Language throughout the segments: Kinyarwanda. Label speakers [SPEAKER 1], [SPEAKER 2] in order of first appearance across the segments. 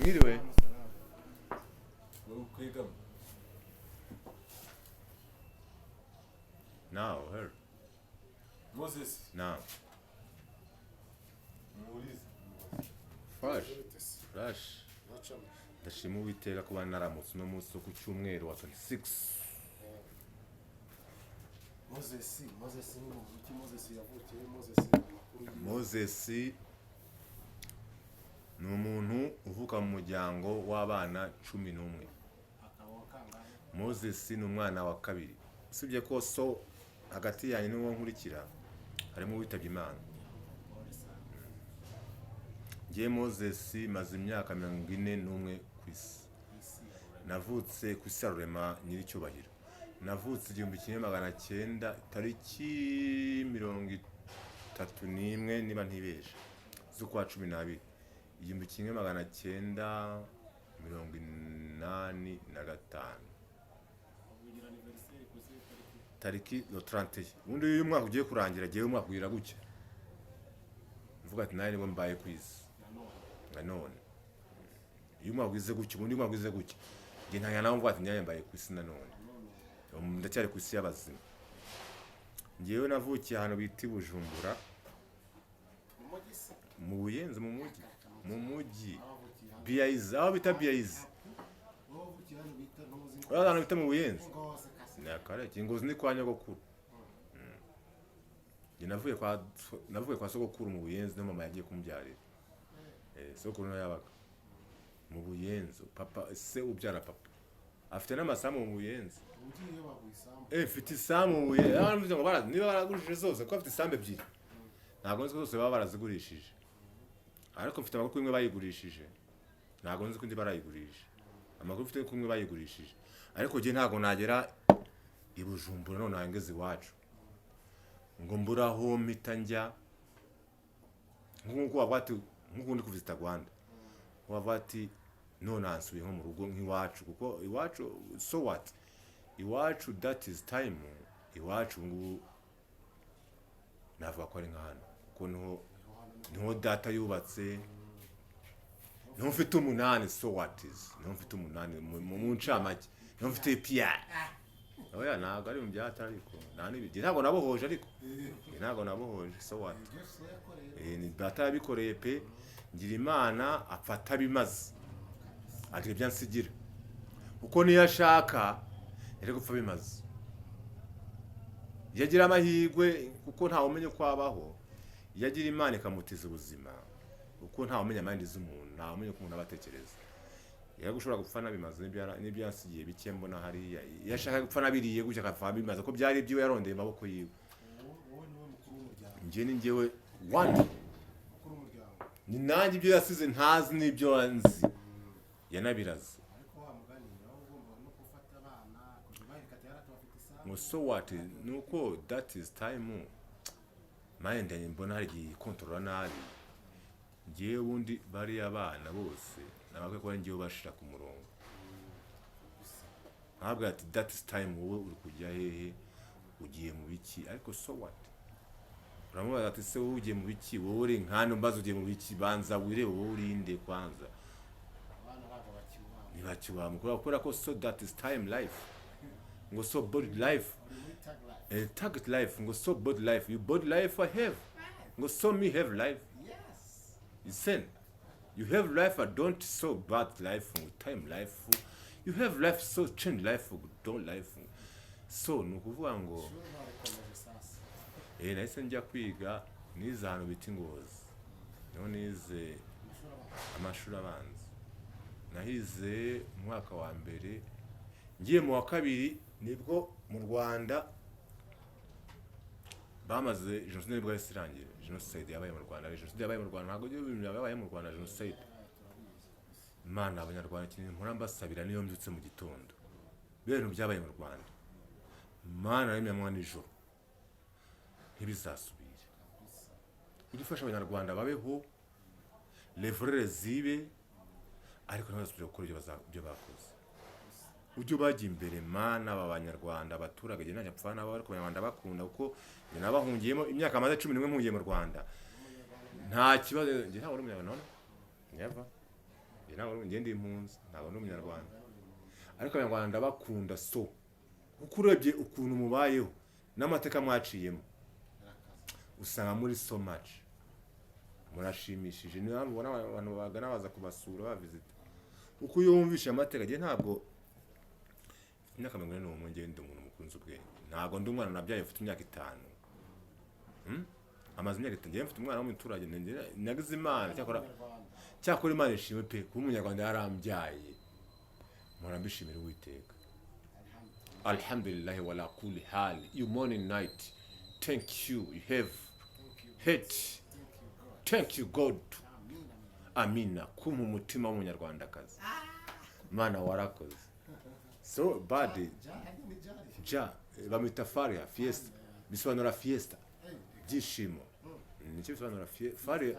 [SPEAKER 1] Mwiriwe. Now, her.
[SPEAKER 2] Moses.
[SPEAKER 1] Now.
[SPEAKER 2] Fresh.
[SPEAKER 1] Fresh. Ndashima Uwiteka kuba naramutse uno munsi wo ku cyumweru wa 26.
[SPEAKER 2] Moses ni umuntu Moses yavukiye
[SPEAKER 1] Moses ni umuntu uvuka mu muryango w'abana 11. Moses ni umwana wa kabiri. Usibye ko so hagati yanyu n'uwo nkurikira harimo uwitabye Imana. Ngiye Moses maze imyaka 41 ku isi. Navutse ku isi Rurema nyiricyubahiro. Navutse 1900 tariki 31 niba ntibeshe z'ukwa 12 1985 tariki 30. Ubundi uyu mwaka ugiye kurangira giye umwaka kugira gucya mvuga ati naye nibo mbaye kwiza nanone uyu mwaka ugize gucya ubundi mwaka ugize gucya ngiye ntanya nawe mvuga ati nyaye mbaye kwisi nanone ndacyari kwisi y'abazima. Ngiyewe navukiye ahantu bita Bujumbura mu Buyenzi mu mujyi Yize aho bita Yize ahantu bita mu Buyenzi nakare Ngozi ni kwa nyogokuru. Navuye kwa sogokuru mu Buyenzi no mama yagiye kumbyarira sogokuru yabaga mu Buyenzi papa se ubyara papa afite n'amasamu mu Buyenzi mfite isambu mu Buyenzi ngo niba baragurishije zose ko afite isambu ebyiri ntabwo nzi ko zose baba barazigurishije ariko mfite amakuru imwe bayigurishije ntabwo nzi ko indi barayigurisha amakuru mfite ko imwe bayigurishije ariko je ntabwo nagera I Bujumbura none hangeze iwacu ngo mburaho mpita njya nk'uko wabati nk'ukundi kuvita Rwanda wabati none ansubiye nko mu rugo nk'iwacu kuko iwacu so what iwacu that is time iwacu ngo navuga ko ari nk'ahano kuko niho data yubatse niho mfite 8 so what is niho mfite 8 mu ncamake niho mfite Pierre oya ntabwo ari mu byata ariko ntabwo nabohoje ariko ntabwo nabohoje so what ni data yabikoreye pe ngira Imana apfata bimaze ati byansigira uko niyo ashaka ere gupfa bimaze yagira amahirwe kuko ntawe umenye ko abaho yagira Imana ikamutiza ubuzima uko ntawe umenya amandi z'umuntu ntawe umenya ko umuntu abatekereza yagushobora gupfa nabimaze n'ibyo yansigiye bike mbona hariya yashaka gupfa nabiriye gutya akapfa bimaze ko byari ibyo yarondeye maboko yiwe. Njyewe one ni nanjye ibyo yasize ntazi n'ibyo nzi yanabiraze so what nuko that is time mind mbona hari control nabi ngiye wundi bari abana bose nabakwe ko ngiye bashira ku murongo ntabwo ati that is time wowe uri kujya hehe ugiye mu biki ariko so what uramubaza ati se wowe ugiye mu biki wowe uri nkano mbazo ugiye mu biki banza wirebe wowe urinde kwanza nibakiwa mukora ko so that is time life ngo so body life target life ngo so body life you body life I have ngo so me have life you send you have life I don't so bad life time life you have life so change life don't life so nukuvuga ngo nahise njya kwiga nize ahantu bita Ngozi niho nize amashuri abanza nahize umwaka wa mbere ngiye mu wa kabiri nibwo mu Rwanda bamaze jenoside bwa Isirangire jenoside yabaye mu Rwanda jenoside yabaye mu Rwanda ntabwo ibintu yabaye mu Rwanda jenoside Imana abanyarwanda kintu nkora mbasabira niyo mbyutse mu gitondo ibintu byabaye mu Rwanda Imana yemyamwa nijoro ntibizasubire ugifasha abanyarwanda babeho levrere zibe ariko ntibasubire gukora ibyo bakoze ujye bajya imbere Mana abanyarwanda abaturage je najya pfana abo ariko abanyarwanda bakunda kuko je nabahungiyemo imyaka amaze 11 mpungiye mu Rwanda nta kibazo je nta uri umunyarwanda none never ntabwo ngende impunzi ntabwo ndi umunyarwanda ariko abanyarwanda bakunda so kuko urebye ukuntu mubayeho n'amateka mwaciyemo usanga muri so much murashimishije niyo mpamvu ubona abantu bagana baza kubasura bavisita uko iyo wumvishe amateka ngiye ntabwo imyaka 41 ngende umuntu mukunze ubwenge ntabwo ndi umwana nabyaye mfite imyaka 5 amaze imyaka 5 ngiye mfite umwana w'umuturage nagize imana cyakora imana ishimwe pe kuba umunyarwanda yarambyaye murambishimira Uwiteka alhamdulillah wala kulli hal you morning night thank you you have hate thank you God amina kuma umutima w'umunyarwandakazi mana warakoze so bad ja bamwita faria fiesta bisobanura fiesta byishimo nicyo bisobanura faria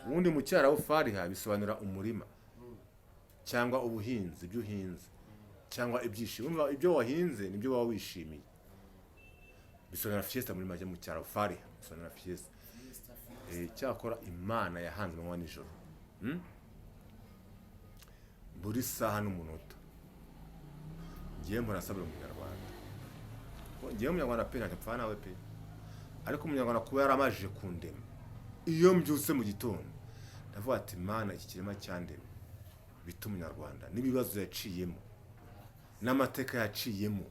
[SPEAKER 1] ubundi mu cyaraho faria bisobanura umurima cyangwa ubuhinzi ibyo uhinze cyangwa ibyishimo ibyo wahinze nibyo waba wishimiye bisobanura fiesta muri make mu cyaraho faria bisobanura fiesta cyakora imana yahanze amanywa n'ijoro buri saha n'umunota ngiye murasabira umunyarwanda ngiye umunyarwanda pe ntapfa nawe pe ariko umunyarwanda kuba yaramajije kundema iyo mbyutse mu gitondo ndavuga ati mana iki kirema cyandema bita umunyarwanda n'ibibazo yaciyemo n'amateka yaciyemo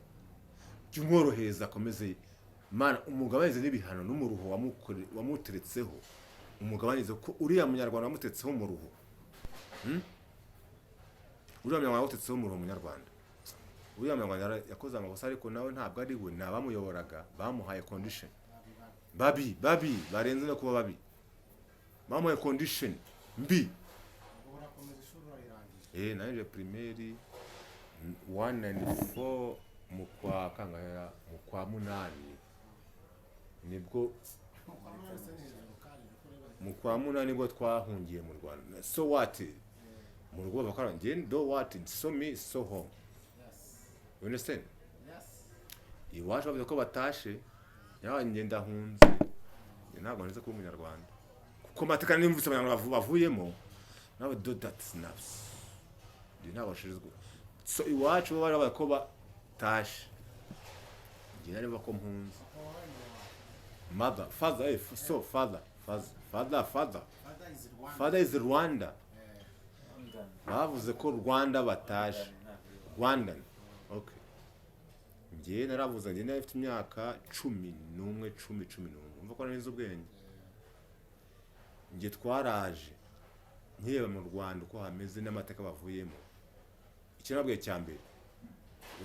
[SPEAKER 1] byumworohereza akomeze mana umugabanize n'ibihano n'umuruho wamuteretseho umugabanize ko uriya munyarwanda wamutetseho umuruho uriya munyarwanda wamutetseho umuruho umunyarwanda uriya munyarwanda yakoze amakosa ariko nawe ntabwo ari we nabamuyoboraga bamuhaye condition babi barenze no kuba babi bamuhaye condition mbi naje primaire 194 mu kwa kangaya mu kwa munani nibwo mu kwa munani nibwo twahungiye mu Rwanda so what mu rugo bakara ngende do what so me so home you understand iwacu bavuze ko batashe yawe ngenda hunze ntabwo nzi ko umunyarwanda kuko mateka nimvise abanyarwanda bavuyemo nawe do that snaps ntabwo shirizwe so iwacu bari ko batashe ngiye nari bako mpunze mother father so father is Rwanda bavuze ko Rwanda batashe Rwandan okay ngiye naravuze ngiye nafite imyaka 11 umva ko narize ubwenge ngiye twaraje nkireba mu Rwanda uko hameze n'amateka bavuyemo ikirabwe cyambere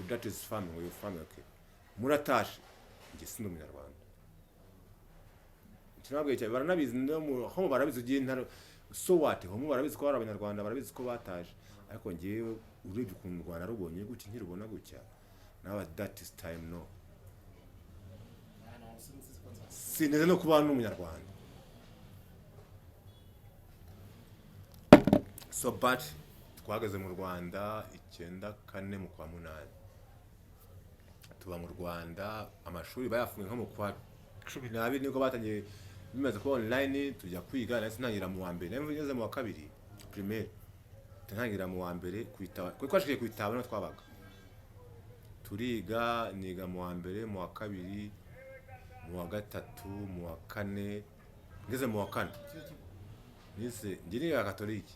[SPEAKER 1] that is family your family okay muratashe ngiye sindi umunyarwanda ikirabwe cyambere baranabizi no ho barabizi ugiye ntaro so what ho barabizi ko abanyarwanda barabizi ko bataje ariko ngiye urebye ukuntu u Rwanda rubonye guki nkirubona gutya nawe that is time no sineze no kuba n'umunyarwanda so but twageze mu Rwanda 94 mu kwa munani tuba mu Rwanda amashuri bayafunga nko mu kwa 12 niko batangiye bimaze ko online tujya kwiga nasi ntangira mu wa mbere ngeze mu wa kabiri primaire ntangira mu wa mbere kwitaba kuko twashikiye kwitaba no twabaga turiga niga mu wa mbere mu wa kabiri mu wa gatatu mu wa kane ngeze mu wa kane nise ngiri ya katoliki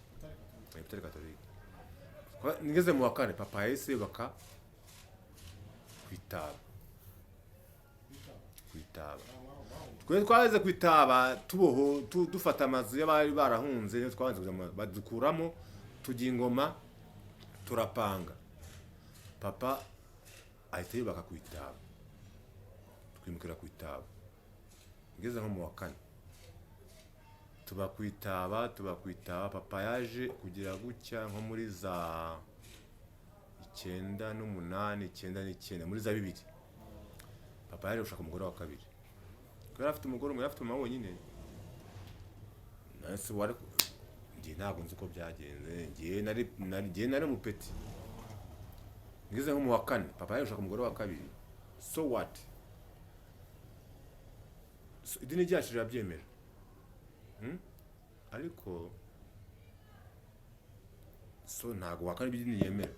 [SPEAKER 1] Peteri Katolika ngeze mu wa kane papa yahise baka kwitaba twe twaze kwitaba tuboho dufata amazu y'abari barahunze niyo twabanze badukuramo tujya ingoma turapanga papa ahita yubaka kwitaba twimukira kwitaba ngeze nko mu wa kane tuba kwitaba papa yaje kugira gutya nko muri za 9 n'umunani 9 muri za 2 papa yaje gushaka umugore wa kabiri ko afite umugore umwe afite mama wenyine nase wari ngiye ntabwo nzi uko byagenze ngiye nari mu peti ngeze nko mu wa kane papa yaje gushaka umugore wa kabiri so what so idini ryacu rirabyemera ariko so ntago wakana ibidini yemera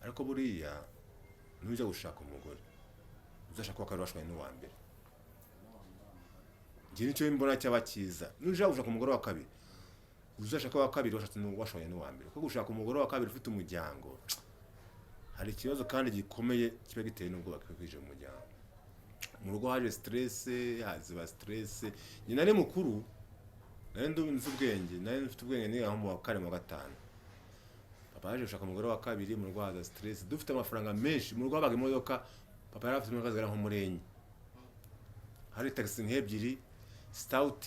[SPEAKER 1] ariko buriya nujya gushaka umugore uzashaka ko akari washwaye n'uwa mbere ngira nicyo mbona cyabakiza nujya gushaka umugore wa kabiri uzashaka wa kabiri washatse n'uwashwaye n'uwa mbere kuko gushaka umugore wa kabiri ufite umuryango hari ikibazo kandi gikomeye kiba giteye n'ubwoba kwije mu muryango mu rugo haje stress haziba stress nyina ni mukuru nari ndumva ubwenge nari mfite ubwenge ni aho mu wa kane mu wa gatanu papa yaje gushaka umugore wa kabiri mu rugo haza stress dufite amafaranga menshi mu rugo habaga imodoka papa yari afite imodoka zigera nko murenye hari taxi nk'ebyiri stout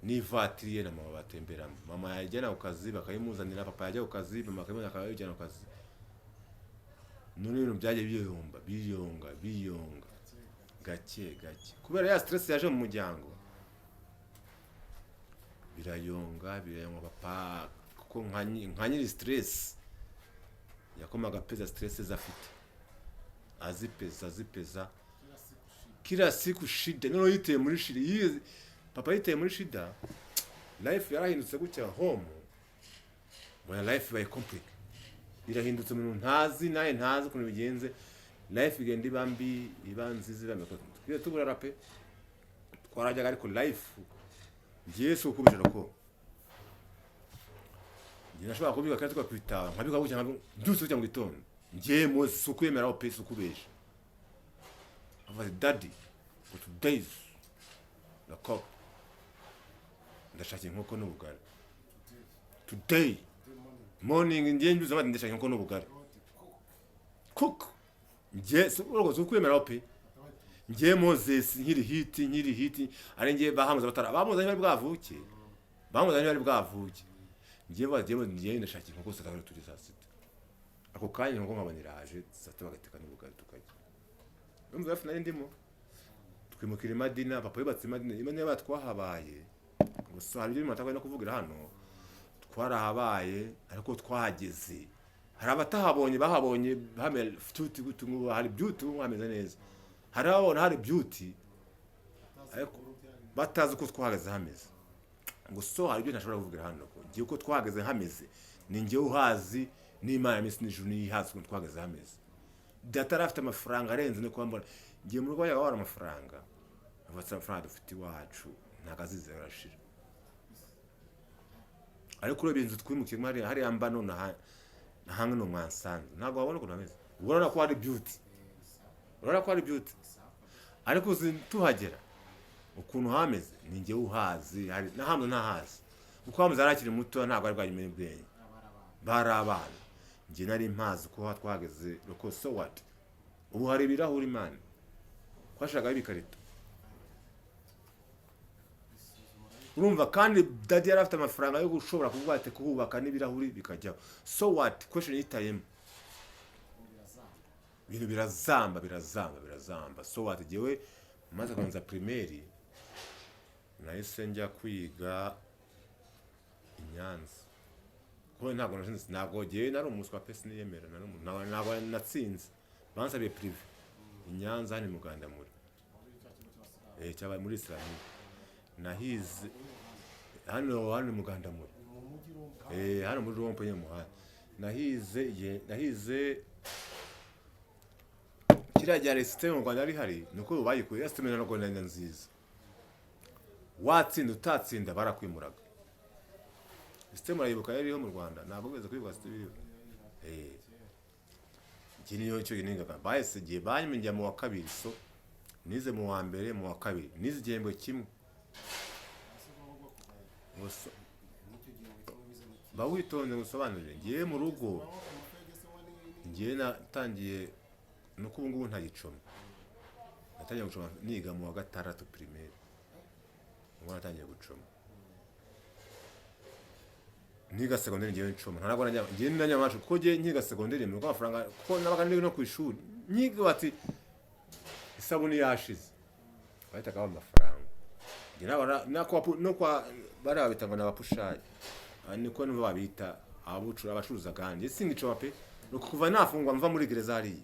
[SPEAKER 1] n'ivatiri na mama batemberamo mama yajyana ku kazi bakayimuzanira papa yajya ku kazi mama akayijyana ku kazi none ibintu byaje biyonga gake kubera ya stress yaje mu muryango birayonga papa kuko nka nyiri stress yakomaga pesa stress zafite azipeza kila siku shida none yiteye muri shida papa yiteye muri shida life yarahindutse gutya home bona life by complete irahindutse umuntu ntazi naye ntazi ukuntu bigenze life igenda ibambi ibanziza ibameko twiye tuburara pe twarajyaga ariko life ngiye so kubijera ko nashobora kubika kandi tukakwita nkabika gutya byose cyo mu gitondo ngiye mu sukwemera aho pe sukubesha ava daddy for days la cop ndashaka inkoko n'ubugari today morning ngiye nduza bandi ndashaka inkoko n'ubugari cook ngiye so kwemera pe ngiye Moses nkiri hiti ari ngiye bahamuza batara bamuza bari bwavuke ngiye ndashaka inkoko sakara turi saa sita ako kanya inkoko nkaboniraje sata bagateka n'ubugari tukajya umva yafu nari ndimo twimukira Madina papa yubatse Madina imane batwahabaye gusa hari ibyo matabaye no kuvugira hano twarahabaye ariko twahageze hari abatahabonye bahabonye hamel futi gutungu hari beauty hameze neza hari abona hari beauty ariko batazi ko twahagaze hameze gusa hari ibyo ntashobora kuvugira hano ko giye ko twahagaze hameze ni ngiye uhazi n'Imana misi n'ijuru nihazi ko twahagaze hameze data afite amafaranga arenze no kwambara ngiye mu rugo yaga wara amafaranga avatsa amafaranga dufite iwacu ntagazize arashira ariko uro binzu twimukiye mwari hari ambano na hange no mwansanze ntago wabona ko nameze ubona ko hari beauty ariko tuhagera ukuntu hameze ni ngiye uhazi hari na hamwe ntahazi uko hameze arakiri muto ntago ari bwanyimene bwenge barabana ngiye nari mpazi ko twageze roko so what ubu hari birahuri man kwashaka ibikarito urumva kandi daddy yari afite amafaranga yo gushobora kuvuga ati kuhubaka n'ibirahuri bikajya so what question yitayemo ibintu birazamba so what jewe maze kwanza primaire nahise njya kwiga Inyanza ko ntago giye nari umuswa pesi niyemera ntago natsinze bansabiye privé Inyanza hani muganda muri cyaba muri Israel nahize hano muganda muri hano muri rompo nyamuhanda nahize kirajya system mu Rwanda ari hari nuko bayikuye system na Rwanda nziza watsinda utatsinda barakwimuraga system arayibuka yariho mu Rwanda ntabwo bweze kwibuka system kiniyo cyo gininga bahise giye banyimye mu wa kabiri so nize mu wa mbere mu wa kabiri nize igihembwe kimwe bawitonde gusobanurire ngiye mu rugo ngiye natangiye nuko ubungubu ntagicoma natangiye gucoma niga mu wa gatandatu primaire ngo natangiye gucoma niga secondaire ngiye ncoma ntabwo ngiye nanyamacu kuko ngiye nkiga secondaire mu amafaranga kuko nabaga ndi no ku ishuri nyiga bati isabuni yashize bahita kaba amafaranga ngira no kwa bari babitanga n'abapushaye niko nibo babita abacuruza kandi singicoma pe nuko kuva nafungwa mva muri gereza hari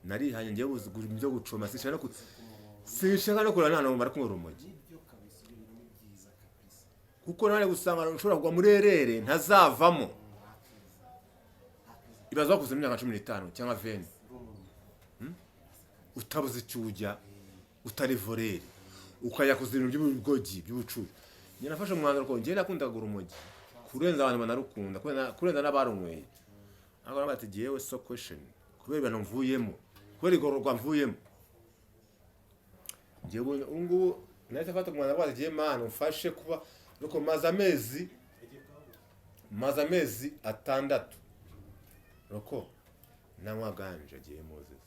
[SPEAKER 1] nari hanye ngiye buzugura ibyo gucoma sinshaka no kurana nano mara kumwe rumogi kuko nawe gusanga ushobora kugwa muri erere ntazavamo ibaza wakuze mu myaka 15 cyangwa 20 utabuze icyo ujya utari vorere ukajya kuzira by'ubugogi by'ubucucu njye nafashe umwanzuro ko njye nakundaga urumogi kurenza abantu banarukunda kurenza n'abarunyweye ariko nabati giyewe so question kubera ibintu mvuyemo kubera igororwa mvuyemo njye ubungubu nahise mfata umwanzuro ko agiye mana umfashe kuba nuko maze amezi 6 roko nanywa ganja agiye Moses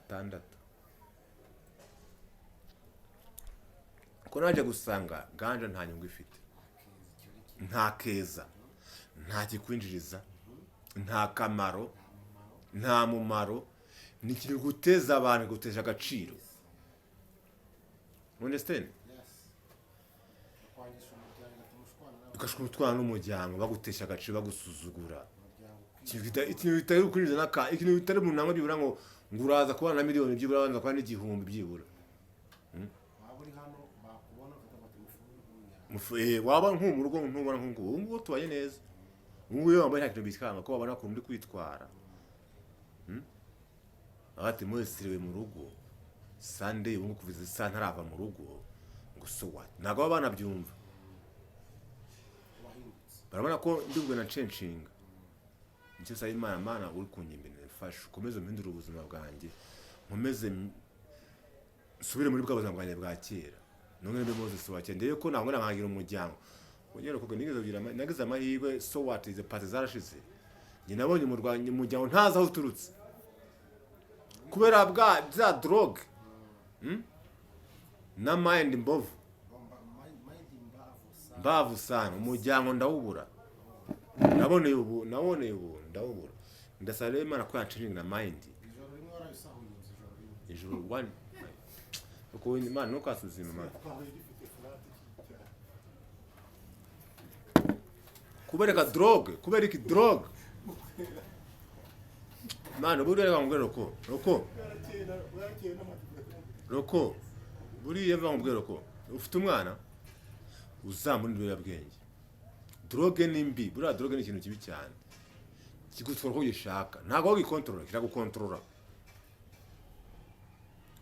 [SPEAKER 1] 6 ko naje gusanga ganja nta nyungu ifite nta keza nta kikwinjiriza nta kamaro nta mumaro ni ikintu guteza abantu gutesha agaciro understand ukashobora gutwara n'umuryango bagutesha agaciro bagusuzugura ikintu bitari ukwinjiza ikintu bitari mu ntango byibura ngo uraza kubana na miliyoni byibura abanza kubana n'igihumbi byibura waba nko mu rugo ntubona nko ubu tubaye neza ubu yo wambaye nta kintu bikanga ko babona ko ndi kwitwara abati mwesiriwe mu rugo Sunday ubu kuviza isa ntarava mu rugo ngo so what nago abana byumva barabona ko ndubwo na changing nicyo sa Imana uri kunyimbere fasha komeza mpindura ubuzima bwanjye nkomeze subire muri bwa buzima bwanjye bwa kera none mbe Moses wakendeye ko ntabwo nakagira umuryango ongera kuko nigeze amahirwe so what is the part zarashize njye nabonye umuryango ntaza aho uturutse kubera bwa drug na mind mbovu mbavu sana umuryango ndawubura naboneye ubu ndawubura ndasaba Imana ko yanshiringa na mind ijoro one uko Imana nuko asuzima Imana kubereka drug Imana buriya bamubwira roko buriya bamubwira ko ufite umwana uzamurindira bwenge drogue ni mbi buriya drogue ni ikintu kibi cyane kigutwara ko gishaka ntago gikontrola kiragukontrola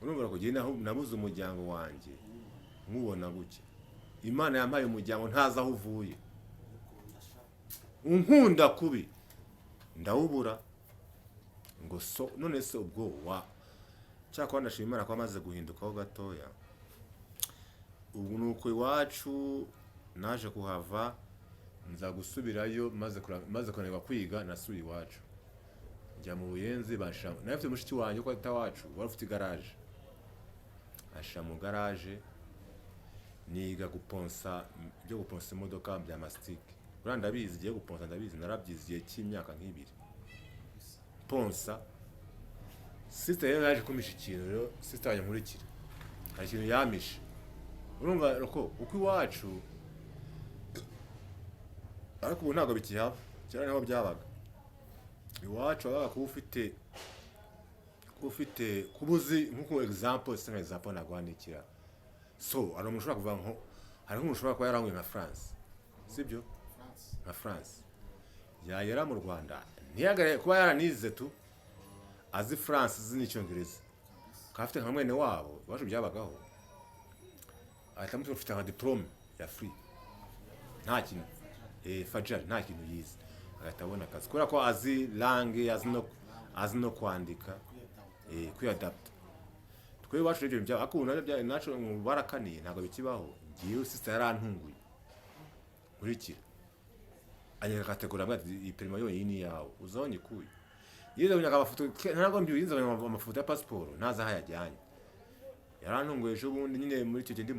[SPEAKER 1] urumva ko giye nabuze umuryango wanjye nkubona guke Imana yampaye umuryango ntaza aho uvuye unkunda kubi ndawubura ngo so none se ubwo wa cyakora ndashima Imana ko amaze guhindukaho gatoya ubu nuko iwacu naje kuhava nza gusubirayo maze kunanirwa kwiga nasubiye iwacu njya mu Buyenzi basha nafite mushiki wanjye ko atawacu wari ufite garage asha mu garage niga guponsa byo guponsa imodoka bya mastike uranda bizi giye guponsa ndabizi narabyiziye cy'imyaka nk'ibiri ponsa sister yaje kumisha ikintu rero sister yankurikira hari ikintu yamisha urumva ko uko iwacu ariko ubu ntabwo bikihaba cyane naho byabaga iwacu wabaga ufite kubuzi nkuko example nagwandikira so ari umuntu ushobora kuvuga nko hari nk'umuntu ushobora kuba yaranguye nka France sibyo nka France yagera mu Rwanda ntiyagare kuba yaranize tu azi France azi n'icyongereza kafite nka mwene wabo iwacu byabagaho ahita ufite nka diplome ya free nta kintu Fajar nta kintu yize agahita abona akazi kubera ko azi langue azi no kwandika kuyadapta twe iwacu rero byaba akubona bya naco mu barakaniye ntabwo bikibaho ngiye sister yarantunguye urikira anyeka kategori amwe iperima yonyine yawo uzonye kuye yize unyaka amafoto ntabwo mbyuyize amafoto ya passport naza hayajyanye yarantunguye ejo bundi nyine muri icyo gihe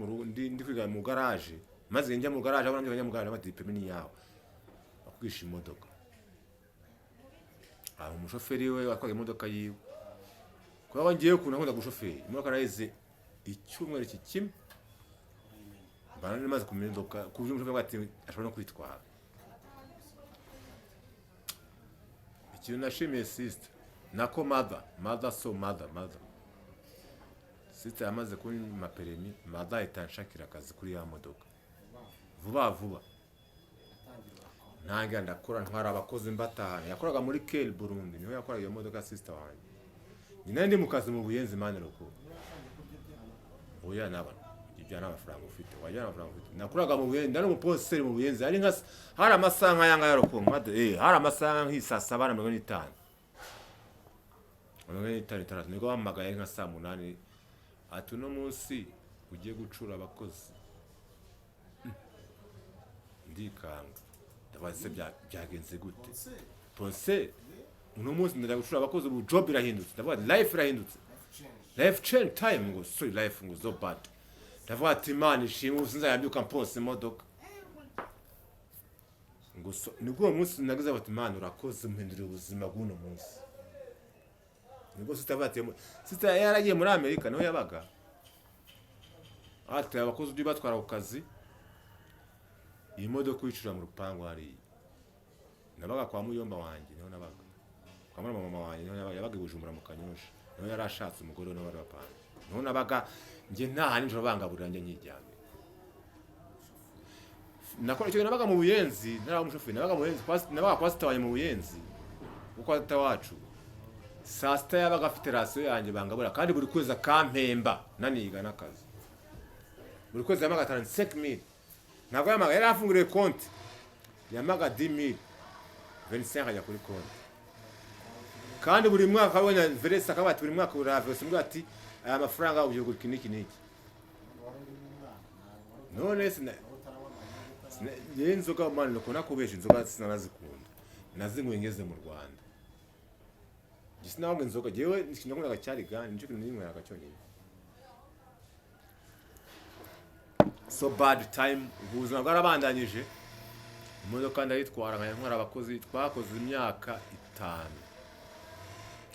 [SPEAKER 1] ndi kwiga mu garage maze njya mu garage abana njya mu garage bati perimi yawo akwisha imodoka umushoferi we atwaye imodoka yiwe kuba ngiye kuna nkunda gushoferi imodoka nayize icyumweru kimwe bana maze ku modoka ku buryo umushoferi ati ashobora no kwitwara ikintu nashimiye sister nako mother sister yamaze kunyima perimi mother itanshakira akazi kuri ya modoka vuba ntangira ndakora ntwara abakozi mbatahana yakoraga muri Keri Burundi niho yakoraga iyo modoka sister wanjye nyine ndi mu kazi mu Buyenzi manero ko oya naba ibya n'amafaranga ufite wajya n'amafaranga ufite nakoraga mu Buyenzi ndari umupositeri mu Buyenzi ari nka hari amasaha yanga yaroko hari amasaha nk'isasa 7:45 niko bampamagaye nka saa 8 ati uno munsi ugiye gucura abakozi ndikanga ndabaze byagenze gute ponse uno munsi ndaje gucura abakozi ubu job irahindutse ndavuga life irahindutse life change time ngo so life ngo zo bad ndavuga ati man ishimwe usinza yabyuka mponse imodoka ngo so nibwo uwo munsi nagize ati man urakoze mpindura ubuzima bw'uno munsi nibwo sister yaragiye muri Amerika niho yabaga ati abakozi ujye batwara ku kazi iyi modoka uyicura mu rupangu hari nabaga kwa muyomba wanjye niho nabaga kwa mama wanjye niho yabaga ibujumbura mu Kanyosha niho yarashatse umugore niho bari bapanga niho nabaga nge ntaha nijoro bangaburira nge nyijyame nakora icyo nabaga mu Buyenzi naraho umushoferi nabaga mu Buyenzi nabaga kwa sitawanye mu Buyenzi uko ata wacu saa sita yabaga afite rasiyo yanjye bangabura kandi buri kwezi akampemba naniga n'akazi buri kwezi yamaga 35,000 ntabwo yamaga yari afunguriye konti yamaga 10,000 25 ajya kuri konti kandi buri mwaka abonye veresa akabati buri mwaka urave simbwa ati aya mafaranga ugiye gukora kiniki none yenzoga mani no kona kubesha inzoga sinanazikunda nazinywe ngeze mu Rwanda gisinaho inzoga jewe nishinyakundaga cyari gani nje kinimwe yakacyonyine so bad time ubuzima bwarabandanyije imodoka ndayitwara nkaya abakozi twakoze imyaka 5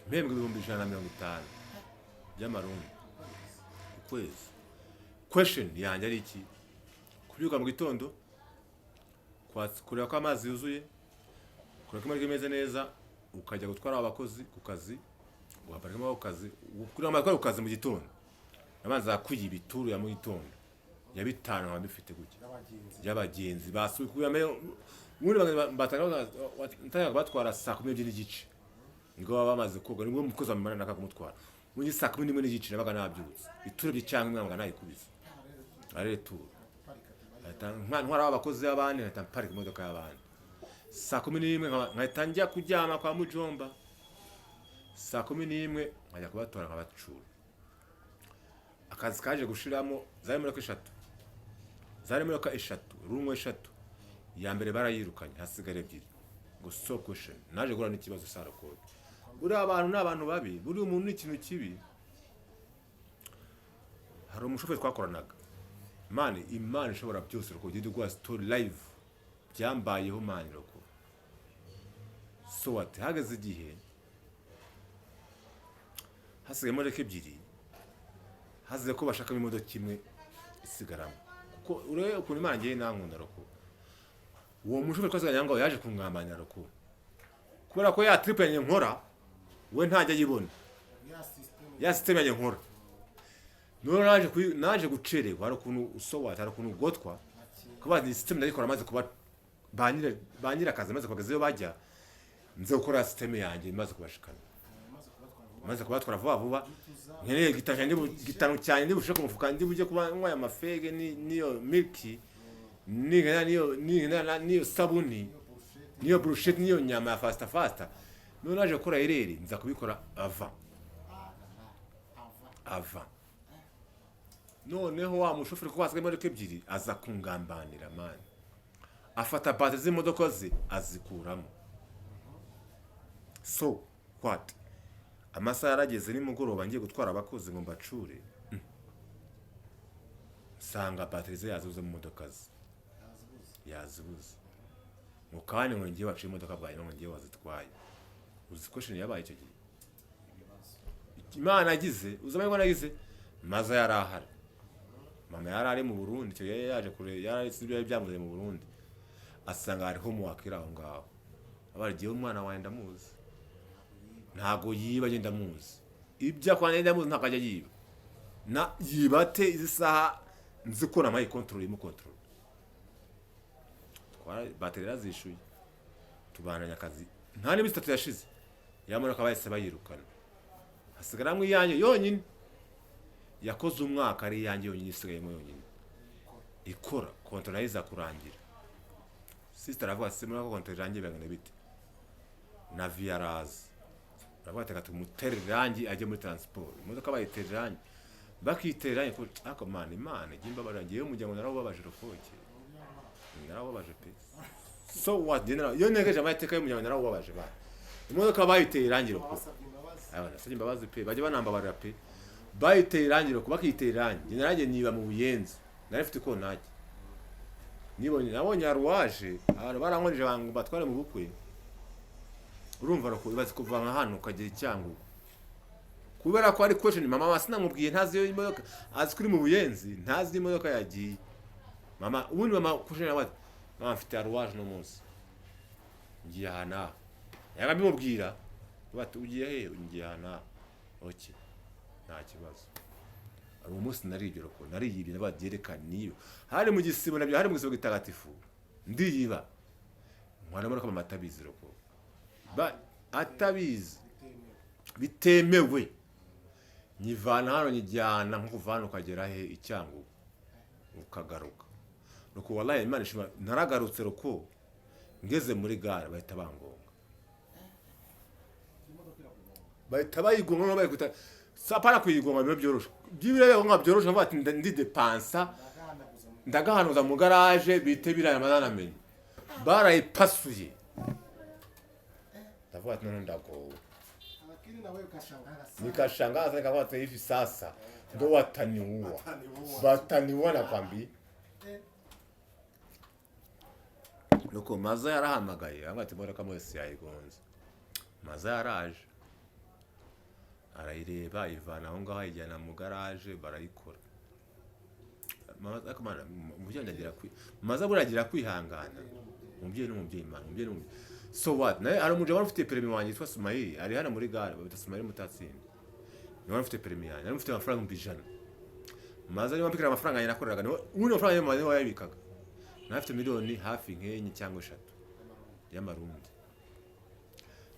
[SPEAKER 1] mbembwe 150 by'amarundi ukwezi question yanjye ari iki kubyuka mu gitondo kureba ko amazi yuzuye kureba ko imari imeze neza ukajya gutwara abakozi ku kazi uhaparika mu kazi kuri amakuru ku kazi mu gitondo nabanza kuyiba ituru ya mu gitondo ya 5 abifite gutya y'abagenzi basuye kuyame muri batanga batwara saa 12:30 ngo baba bamaze koga ni umukozi amana nakakumutwara muri saa 11:30 nabaga nabyutse ituru by'icyango mwanga nayikubiza ari turu ntwara abakozi y'abandi ntaparika imodoka y'abandi saa 11 nkatangira kujyama kwa mujomba saa 11 nkajya kubatora nkabacura akazi kaje gushiramo zari muri ko eshatu rumwe eshatu ya mbere barayirukanye hasigare 2 ngo so question naje gura n'ikibazo sarakode buri abantu n'abantu babi buri umuntu n'ikintu kibi hari umushoferi twakoranaga imana ishobora byose roko gidi gwa story live byambayeho mani roko so what hageze igihe hasigaye imodoka 2 hazize ko bashaka imodoka imwe isigaramo kuko urebe ukuntu imana ngiye nankunda roko uwo mushoferi twazanye ngo yaje kumwamanya roko kubera ko ya trip yanjye nkora we ntajya yibona ya system yanjye nkora none naje gucererwa hari ukuntu usowa hari ukuntu gotwa kuba ni system ndayikora maze kuba banyira akazi maze kwagazeyo bajya nze gukora system yanjye maze kubashikana maze kubatwara vuba nkeneye gitanu cyane ndibushaka umufuka ndibuje kuba nkwa ya mafege niyo milky niyo sabuni niyo bruschetta niyo nyama ya fasta none naje gukora ireri nza kubikora ava noneho wa mushoferi ko wasigaye imodoka 2 aza kungambanira man afata batterie z'imodoka ze azikuramo so what amasaha yarageze nimugoroba ngiye gutwara abakozi ngo mbacure sanga batterie ze yazuze mu modoka ze yazibuze mukane ngo ngiye waciye imodoka bwaye ngo ngiye wazitwaye uzi question yabaye icyo gihe imana agize uzamaye ngo nagize maza yarahari mama yarari mu Burundi cyo yaje kure yarari sibyo byamuze mu Burundi asanga ari homework iraho ngaho abarigiye umwana wenda muzi ntago yiba genda muzi ibya kwa nenda muzi ntakajya yiba na yibate izi saha nzikora amayi control mu control bateri yazishuye tubananya akazi nta n'imisi 3 yashize yamodoka bahise bayirukana hasigaramwe iyanjye yonyine yakoze umwaka ari iyanjye yonyine isigayemo yonyine ikora kontra yiza kurangira sister avuga se muri kontra irangiye bagane bite na viarazi aravuga ati tumutere irangi ajye muri transport imodoka bayitera irangi bakitera irangi ko akomana imana gimba barangiye umujyango naraho babaje rokoke naraho babaje pe so what general yo negeje amateka y'umujyango naraho babaje ba imodoka bayitera irangi roko abasabye imbabazi pe bajye banambabarira pe bayitera irangi roko bakitera irangi generage niba mu buyenzi narifite ko ntaki nabonye arwaje abantu barankorije bangu batware mu bukwe urumva roko ibaze kuva nka hano ukagira icyangu kubera ko ari question mama wasinamubwiye ntazi yo imodoka azi kuri mu buyenzi ntazi imodoka yagiye mama ubundi mama question nawe mama mfite arwaje no munsi ngiye hana yagabimubwira bati ugiye he ngiye hana oke nta kibazo abo munsi naribyo roko nariyibye nabadyerekana niyo hari mu gisibo nabyo hari mu gisibo gitagatifu ndiyiba mwana muri kama matabizi roko ba atabizi bitemewe nyivana hano nyijyana nko kuvana ukagera he icyangu ukagaruka nuko wallahi imana ishima naragarutse roko ngeze muri gare bahita bangonga bahita bayigonga no bayikuta sapara kuyigonga bibe byoroshe byibire nka byoroshe bati ndi depansa ndagahanuza mu garage bite biraya madana menye barayipasuye ndavuga ati none ndago nikashangaza nikakwata hivi sasa ndo wataniua nakwambia nuko maza yarahamagaye angati bora kama wese yayigonze maza yaraje arayireba ivana aho ngaho ayijyana mu garage barayikora maza akamana mujyandagira maza buragira kwihangana umubyeyi n'umubyeyi imana umubyeyi n'umubyeyi so what naye ari umujama ufite permis wanjye yitwa Sumayi ari hano muri gare babita Sumayi mutatsindi niwe ufite permis yanjye ari ufite amafaranga 100 maza niwe mpikira amafaranga yanjye nakoreraga niwe amafaranga yanjye wayabikaga nafite miliyoni hafi nk'enye cyangwa 3 y'amarundi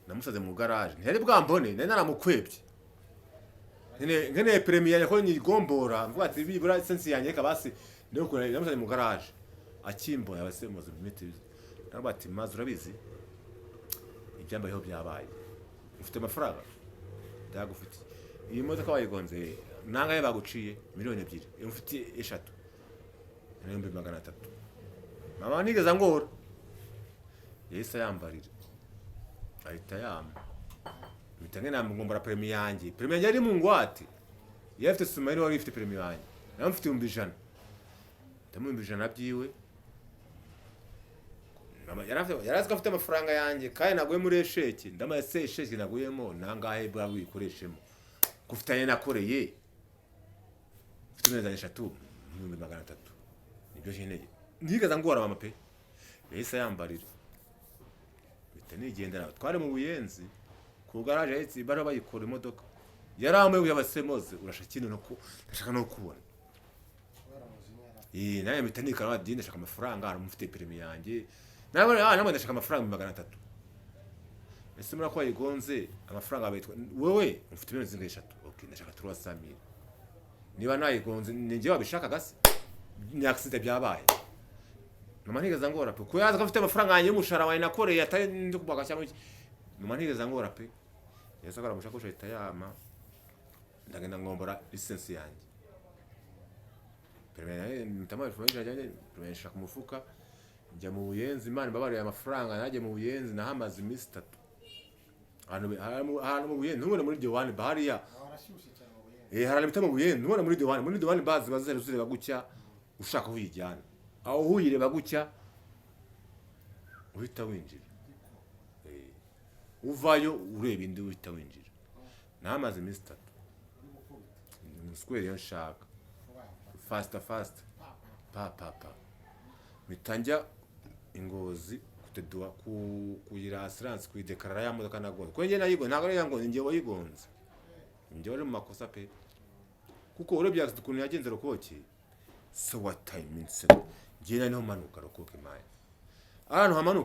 [SPEAKER 1] namusaze mu garage ntiyari bwambone nari naramukwebye ngene permis yanjye ko nyigombora mvuga ati bibura sense yanjye kabasi ndio ko namusaze mu garage akimboya abasemuze bimite nabati maze urabizi ibyambayeho byabaye ufite amafaranga ndagufite iyi modoka wayigonze nangaye baguciye miliyoni 2 ufite 3 300 mama nigeza ngora yesa yambarira ahita yamba mitange namugombora permis yanjye ari mu ngwate yafite Sumayi wari ifite permis yanjye nawe mfite 100 ndamumbijana byiwe mama yarazi ko afite amafaranga yanjye kandi naguye muri esheki ndamaze esheki naguyemo nangahe bwa wikoreshemo kufitanye nakoreye mfite neza 3 300 nibyo jeneye nigeza ngora mama pe yesa yambarira bitanigendera tware mu buyenzi ku garage yitsi baro bayikora imodoka yaramwe yabasemoze urashakino ndashaka no kubona naye mitanika na dinde shaka amafaranga aramufite permis yanjye nawe ndashaka amafaranga 300 ese muri ko yigonze amafaranga abayitwa wewe ufite miliyoni 3 okay ndashaka 300,000 niba nayigonze ninjye wabishaka gase ni accident byabaye mama ntigeza ngora pe ko yaza ko afite amafaranga yanjye y'umushara wawe nakoreye atari ndi kubaga cyangwa iki mama ntigeza ngora pe yesa kara mushaka ko yama ndagenda ngombora license yanjye permis mtamari fumije ajanye tumeshaka kumufuka njya mu buyenzi imana babariye amafaranga najye mu buyenzi nahamaze iminsi 3 hano mu buyenzi ntubone muri Diwani bahariya harabita mu buyenzi ntubone muri Diwani bazi bazeruzire bagucya ushaka huyijyana aho huyire bagucya uhita winjira uvayo ureba indi uhita winjira nahamaze iminsi 3 square yo nshaka fast pa mitanja ingozi kutedwa kugira assurance kuidekarara ya modoka nagonze kwenye nayigo ntago yango ngiye wayigonze ngiye wari mu makosa pe kuko urebye ukuntu yagenze rokoki so what time means ngiye naho manuka rokoki maye ahantu hamanuka